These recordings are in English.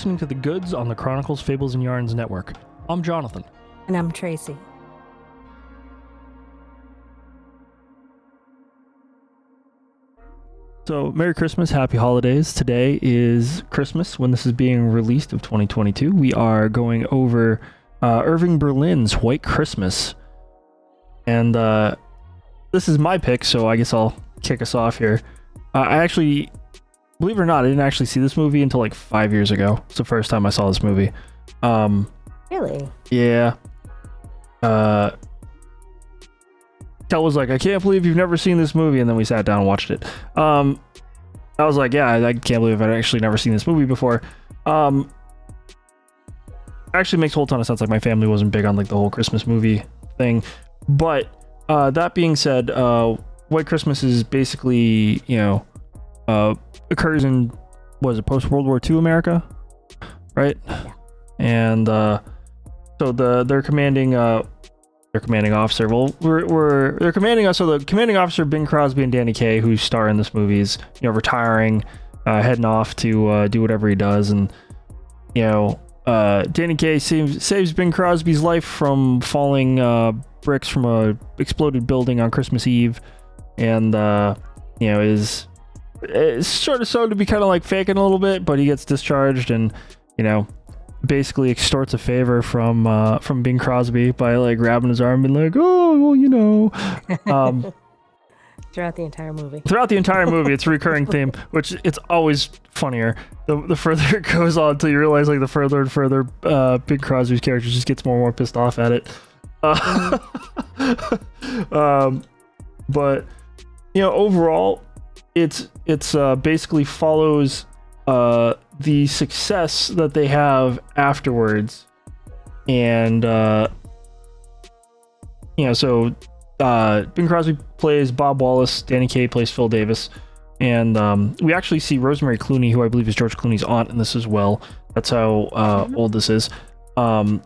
listening to The Goods on the Chronicles, Fables, and Yarns Network. I'm Jonathan. And I'm Tracy. So, Merry Christmas, Happy Holidays. Today is Christmas when this is being released of 2022. We are going over Irving Berlin's White Christmas. And this is my pick, so I guess I'll kick us off here. I actually, believe it or not, I didn't actually see this movie until like 5 years ago. It's the first time I saw this movie. Really? Yeah. Kel was like, I can't believe you've never seen this movie, and then we sat down and watched it. I was like, yeah, I can't believe I've actually never seen this movie before. Actually makes a whole ton of sense. Like, my family wasn't big on like the whole Christmas movie thing. But that being said, White Christmas is basically, occurs in, what is it, post-World War II America? Right? Yeah. And so their commanding officer. Well, they're commanding us. So the commanding officer, Bing Crosby and Danny Kaye, who star in this movie, is retiring, heading off to do whatever he does, and Danny Kaye saves Bing Crosby's life from falling bricks from a exploded building on Christmas Eve, and is sort of shown to be kind of like faking a little bit, but he gets discharged and basically extorts a favor from Bing Crosby by like grabbing his arm and like, oh, well, Throughout the entire movie. It's a recurring theme, which it's always funnier the further it goes on until you realize like the further and further Bing Crosby's character just gets more and more pissed off at it. But overall, it's basically follows the success that they have afterwards, and so Bing Crosby plays Bob Wallace, Danny Kaye plays Phil Davis, and we actually see Rosemary Clooney, who I believe is George Clooney's aunt, in this as well. That's how old this is. And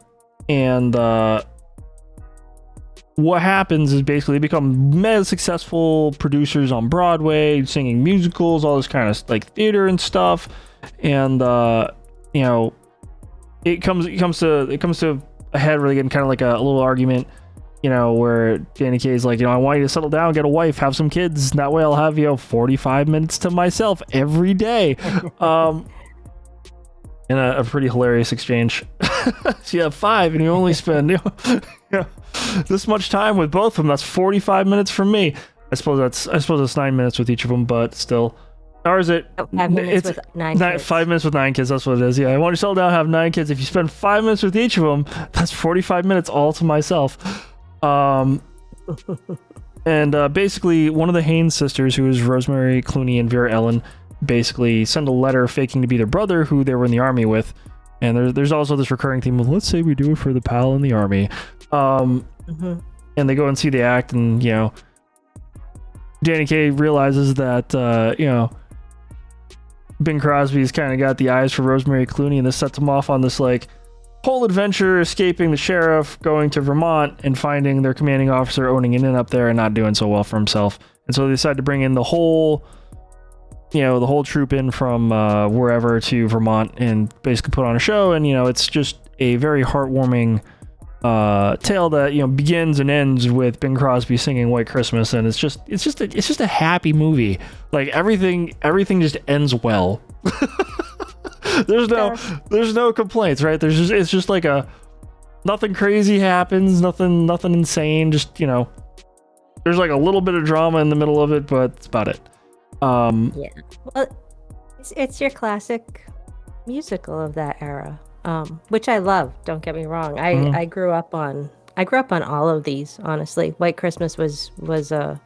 what happens is basically they become mega successful producers on Broadway, singing musicals, all this kind of like theater and stuff. And it comes to a head where they get kind of like a little argument, where Danny Kaye's like, I want you to settle down, get a wife, have some kids. That way I'll have 45 minutes to myself every day. In a pretty hilarious exchange. So you have 5 and you only spend this much time with both of them. That's 45 minutes for me. I suppose it's 9 minutes with each of them, but still. Or is it? 5 minutes with 9 kids. 5 minutes with 9 kids. That's what it is. Yeah, I want you to settle down, have 9 kids. If you spend 5 minutes with each of them, that's 45 minutes all to myself. And basically, one of the Haynes sisters, who is Rosemary Clooney and Vera Ellen, basically send a letter faking to be their brother, who they were in the army with. And there's also this recurring theme of, let's say we do it for the pal in the army. And they go and see the act, and Danny Kaye realizes that Bing Crosby's kind of got the eyes for Rosemary Clooney, and this sets him off on this like whole adventure, escaping the sheriff, going to Vermont, and finding their commanding officer owning an inn up there and not doing so well for himself. And so they decide to bring in the whole troop in from wherever to Vermont and basically put on a show. And it's just a very heartwarming tale that begins and ends with Bing Crosby singing White Christmas, and it's just a happy movie. Like everything just ends well. There's no complaints, right? It's just like nothing crazy happens, nothing insane. Just there's like a little bit of drama in the middle of it, but that's about it. Yeah, well, it's your classic musical of that era. Which I love. Don't get me wrong. I grew up on all of these. Honestly, White Christmas was a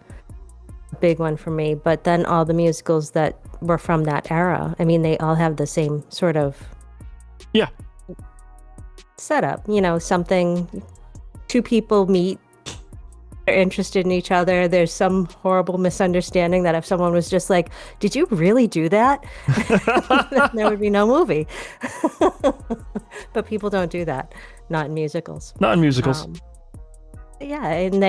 big one for me. But then all the musicals that were from that era. I mean, they all have the same sort of setup. Something. 2 people meet. They're interested in each other. There's some horrible misunderstanding that if someone was just like, did you really do that? There would be no movie. But people don't do that. Not in musicals. Yeah, and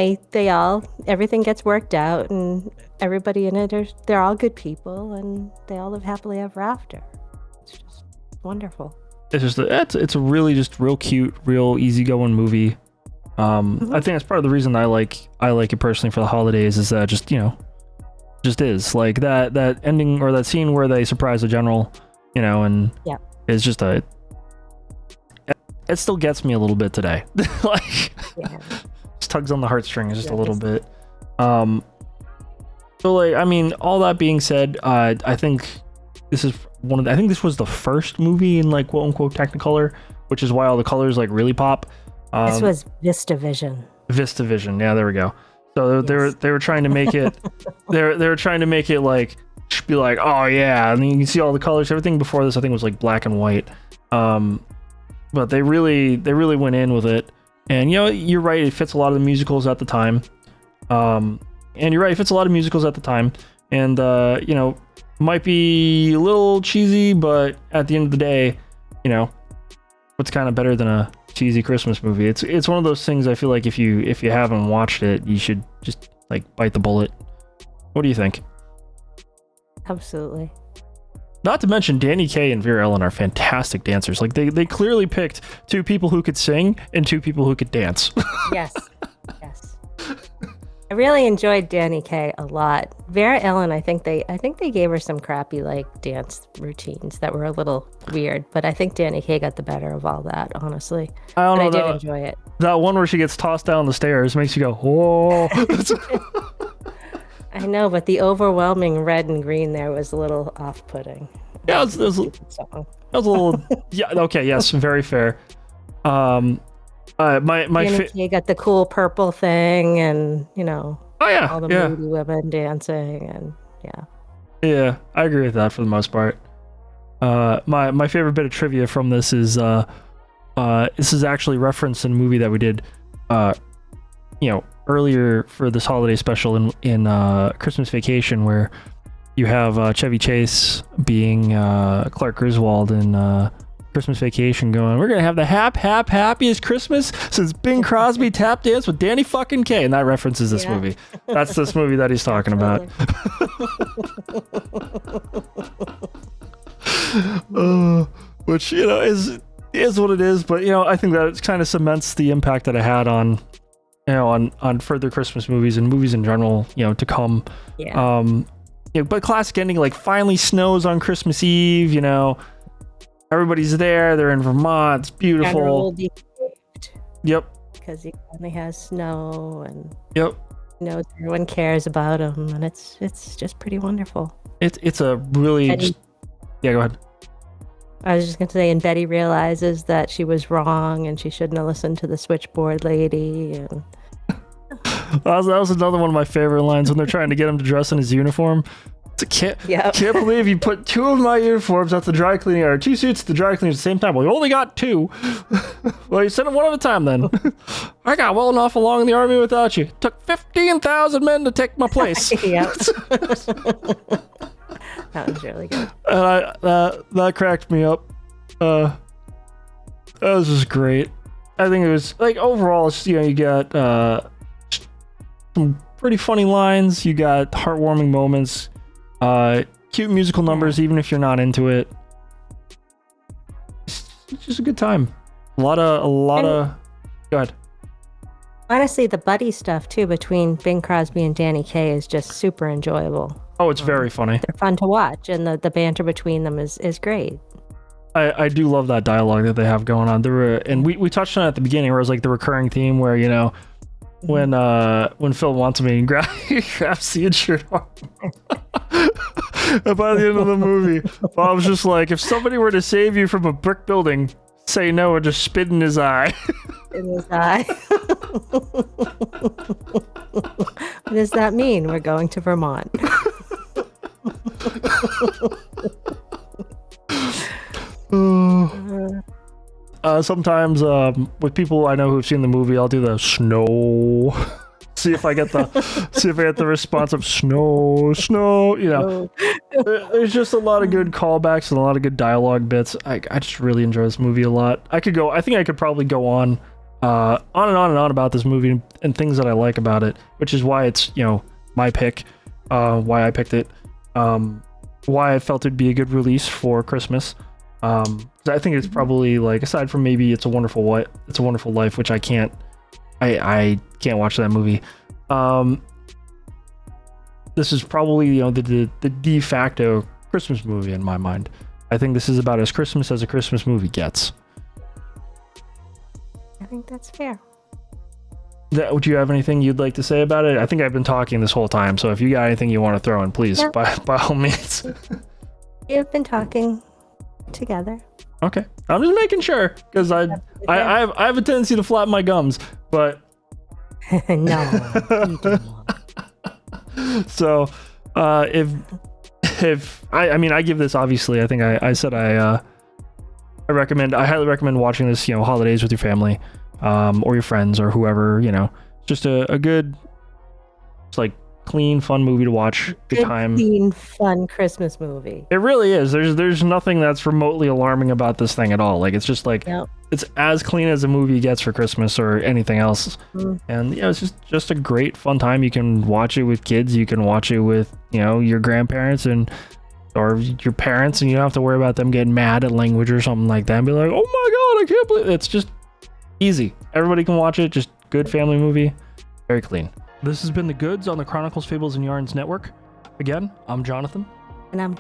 everything gets worked out, and everybody in it, they're all good people, and they all live happily ever after. It's just wonderful. it's just it's a really just real cute, real easygoing movie. I think that's part of the reason I like it personally for the holidays is that just is like that ending or that scene where they surprise the general, and it's just it still gets me a little bit today. Like just tugs on the heartstrings just a little bit. So like, I mean, all that being said, I think this is I think this was the first movie in like quote unquote Technicolor, which is why all the colors like really pop. This was VistaVision. VistaVision, yeah, there we go. So they were trying to make it they were trying to make it like be like, oh yeah, and you can see all the colors. Everything before this I think was like black and white. But they really went in with it. And you're right, it fits a lot of the musicals at the time. And you're right, it fits a lot of musicals at the time. And might be a little cheesy, but at the end of the day, what's kind of better than a cheesy Christmas movie? It's one of those things I feel like if you haven't watched it, you should just like bite the bullet. What do you think? Absolutely. Not to mention Danny Kaye and Vera Ellen are fantastic dancers. Like they clearly picked two people who could sing and two people who could dance. Yes. I really enjoyed Danny Kaye a lot. Vera Ellen, I think they gave her some crappy like dance routines that were a little weird, but I think Danny Kaye got the better of all that, honestly. I did enjoy it. That one where she gets tossed down the stairs makes you go, whoa. I know, but the overwhelming red and green there was a little off-putting. Yeah, it was a little. Yeah, okay, yes, very fair. My Kaye got the cool purple thing, and all the moody women dancing, and yeah, I agree with that for the most part. My favorite bit of trivia from this is this is actually referenced in a movie that we did earlier for this holiday special in Christmas Vacation, where you have Chevy Chase being Clark Griswold in Christmas Vacation going, we're gonna have the happiest Christmas since Bing Crosby tap danced with Danny fucking Kaye, and that references this movie. That's this movie that he's talking about. Which is what it is, but I think that it kind of cements the impact that it had on on further Christmas movies and movies in general to come. But classic ending, like finally snows on Christmas Eve, everybody's there. They're in Vermont. It's beautiful. Yep. Because he finally has snow, and knows everyone cares about him, and it's just pretty wonderful. It's a really go ahead. I was just going to say, and Betty realizes that she was wrong, and she shouldn't have listened to the switchboard lady. And that was another one of my favorite lines when they're trying to get him to dress in his uniform. Can't believe you put two of my uniforms at the dry cleaning, or two suits at the dry cleaning at the same time. Well, you only got two. Well, you sent them one at a time then. I got well enough along in the army without you. Took 15,000 men to take my place. That was really good. And that cracked me up. That was just great. I think it was like overall, it's, you got some pretty funny lines. You got heartwarming moments. Cute musical numbers, even if you're not into it. It's just a good time. A lot of. Go ahead. Honestly, the buddy stuff too between Bing Crosby and Danny Kaye is just super enjoyable. Oh, it's very funny. They're fun to watch, and the banter between them is great. I do love that dialogue that they have going on. And we touched on it at the beginning, where it was like the recurring theme where when Phil wants me and grabs the injured arm. And by the end of the movie, Bob's just like, if somebody were to save you from a brick building, say no and just spit in his eye. In his eye. What does that mean? We're going to Vermont. Sometimes with people I know who've seen the movie, I'll do the snow. see if I get the response of snow. There's just a lot of good callbacks and a lot of good dialogue bits. I just really enjoy this movie a lot. I think I could probably go on and on about this movie and things that I like about it, which is why it's my pick, why I picked it, why I felt it'd be a good release for Christmas. I think it's probably like, aside from maybe It's a Wonderful Life, which I can't watch that movie. This is probably the de facto Christmas movie in my mind. I think this is about as Christmas as a Christmas movie gets. I think that's fair. Would you have anything you'd like to say about it? I think I've been talking this whole time, so if you got anything you want to throw in, please, by all means. We've been talking together. Okay, I'm just making sure because I have a tendency to flap my gums, but no. You don't. So, if I give this, obviously, I think I said I highly recommend watching this, holidays with your family, or your friends or whoever, just a good, it's like clean, fun movie to watch. Good time. Clean, fun Christmas movie. It really is. There's nothing that's remotely alarming about this thing at all. Like, it's just like, it's as clean as a movie gets for Christmas or anything else. And it's just a great fun time. You can watch it with kids. You can watch it with, your grandparents or your parents, and you don't have to worry about them getting mad at language or something like that and be like, oh my God, I can't believe it. It's just easy. Everybody can watch it. Just good family movie. Very clean. This has been The Goods on the Chronicles, Fables, and Yarns Network. Again, I'm Jonathan. And I'm